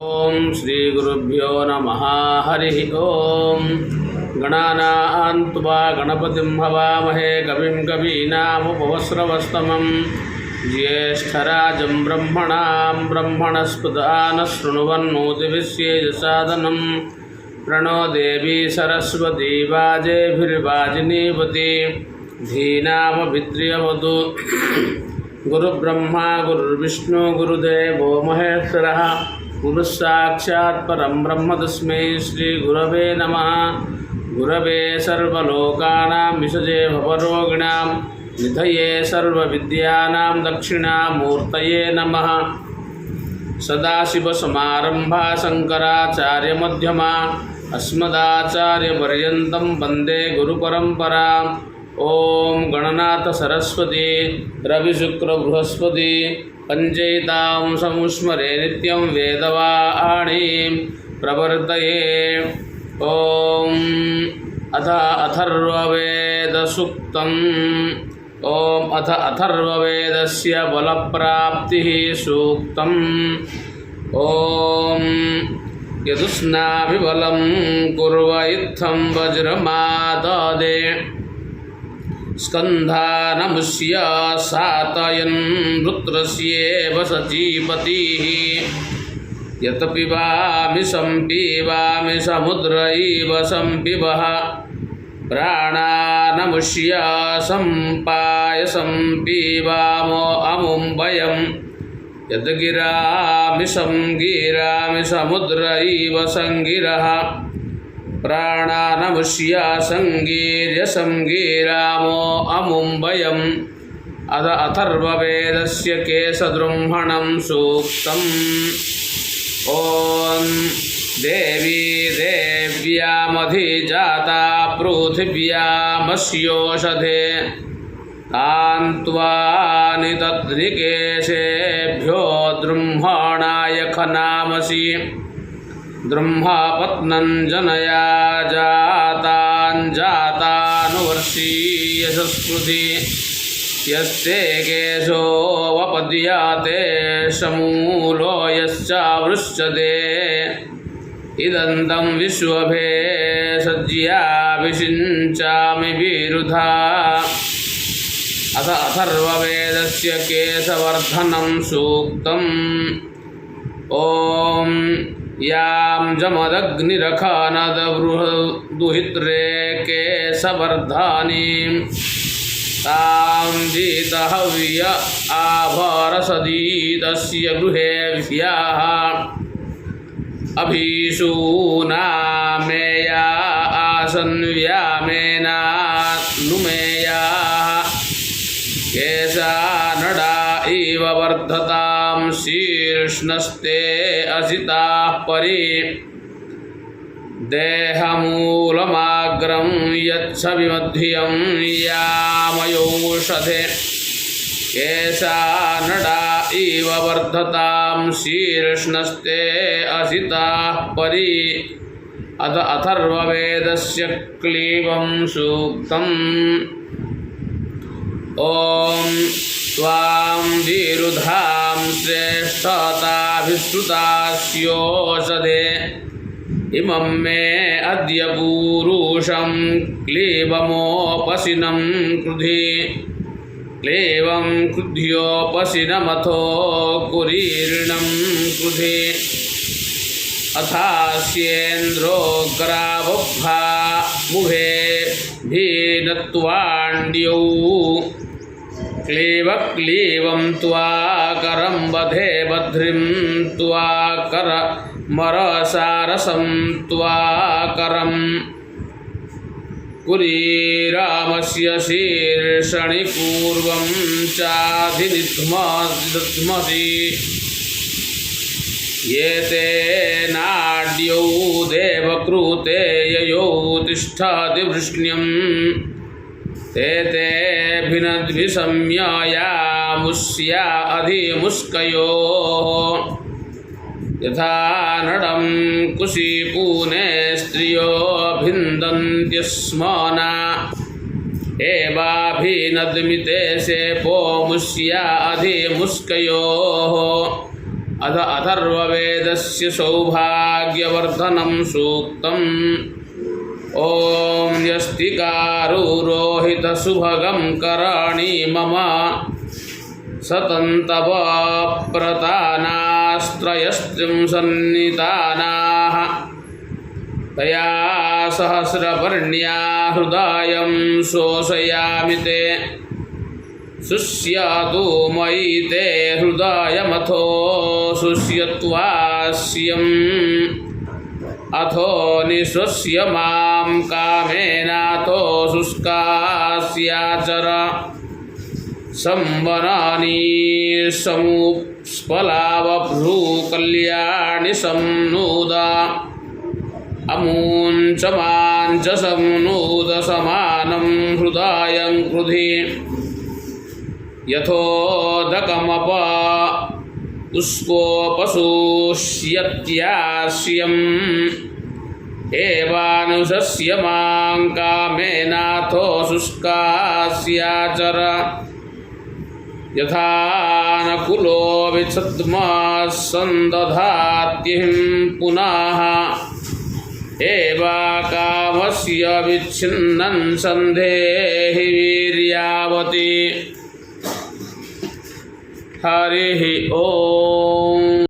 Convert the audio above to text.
ओम श्री गुरुभ्यो नमः। हरि ओम। गणानां त्वा गणपतिं हवामहे कविं कवीनामुपमश्रवस्तमं ज्येष्ठराजं ब्रह्मणां ब्रह्मणस्पदानः शृण्वन्नोतिभिश्चेदसादनं प्रणो देवी सरस्वती वाजेभिर्वाजिनीवती धीनामभिद्रियवतु। गुरुब्रह्मा गुरुर्विष्णु गुरुदेवो महेश्वरः गुरुस्साक्षात् परं ब्रह्म तस्मै श्री गुरवे नमः। गुरवे सर्वलोकानां विषजे भवरोगिणां निधये सर्वविद्यानां दक्षिणामूर्तये नमः। सदाशिवसमारम्भा शङ्कराचार्यमध्यमा अस्मदाचार्यपर्यन्तं वन्दे गुरुपरम्पराम्। ओम गणनाथ सरस्वती रविशुक्रबृहस्पति पंचैतां समुस्मरे नित्यं वेदवाणीं प्रवर्तये। ओम अथ अथर्ववेदसूक्तम्। ओम अथ अथर्ववेदस्य बलप्राप्तिः सूक्तम्। ओम यदुष्णाभिबलं कुर्व इत्थं वज्रमाददे स्कन्धानमुष्य सातयन् रुद्रस्येव सचीपतिः। यत् पिबामि सम्पीवामि समुद्र इव सम्पिबः प्राणानमुष्य सम्पायसं पीवामो अमुं वयं। यत् गिरामि संगिरामि समुद्र इव संगिरः प्राणानमुष्य संगीर्य संगीरामो अमुं वयम्। अथ अथर्ववेदस्य केशद्रुम्हणं सूक्तम्। ॐ देवी देव्यामधिजाता पृथिव्यामस्योषधे तान्त्वानि तद्निकेशेभ्यो द्रुम्हणाय खनामसि। द्रुम्हपत्नं जनया जातानुवर्षीयसस्कृति। यस्ते केशो वपद्यते समूलो यश्चावृश्यते। इदन्तं विश्वभे सज्याभिषिञ्चामि विरुधा। अथ अथर्ववेदस्य केशवर्धनं सूक्तम्। ॐ यां जमदग्निरखनदबृहदुहित्रे केशवर्धानीं तां जीतहव्य आभरसदीतस्य गृहेभ्यः। अभीषूनामेया आसन्व्यामेनानुमेयाः। केशानडा इव वर्धतां शीर्ष्णस्ते असिताः परि। देहमूलमाग्रं यच्छविमध्यं यामयोषधे। केशानडा इव वर्धतां शीर्ष्णस्ते असिताः परि। अथ अथर्ववेदस्य क्लीबं सूक्तम्। ॐ त्वां विरुधां श्रेष्ठताभिश्रुतास्योषधे। इमं मे अद्य पूरुषं क्लीबमोपशिनं कृधि। क्लीबं कृध्योपशिनमथो कुरीर्णं कृधि। अथास्येन्द्रो ग्रावभ्भा मुभे भीनत्वाण्ड्यौ। क्लीवक्लीवं त्वाकरं वधे बध्रिं त्वाकरमरसारसं त्वाकरं। कुरीरामस्य शीर्षणि पूर्वं चाधिनिध्मसि। ये ते नाड्यौ देवकृते ययौ तिष्ठति वृष्ण्यम्। ते भिनद्भिसंज्ञया अधिमुष्कयोः। यथा नडं कुशीपूने स्त्रियो भिन्दन्त्यस्मना। एवाभिनद्मिते सेपो मुष्या अधिमुष्कयोः। अथ अथर्ववेदस्य सौभाग्यवर्धनं सूक्तम् ॐ यस्तिकारुरोहितसुभगं कराणि मम सतन्तवप्रतानास्त्रयस्त्रिंशन्नितानाः तया सहस्रपर्ण्या हृदयं शोषयामि ते शुष्यतु मयि ते हृदयमथो शुष्यत्वास्यम् अथो निःश्वस्य मां कामेनाथो शुष्कास्याचर संवनानि समुत्स्फलावभ्रूकल्याणि संनूद अमुञ्चमाञ्च संनूद समानं हृदयं कृधि यथोदकमप उस्कोपशुष्यत्यास्यम् एवानुशस्य मां कामेनाथो शुष्कास्याचर यथा नकुलो विच्छद्मः सन्दधात्यहिं पुनः एवा कामस्य विच्छिन्नं सन्धेहि वीर्यावति। हरिः ओम्।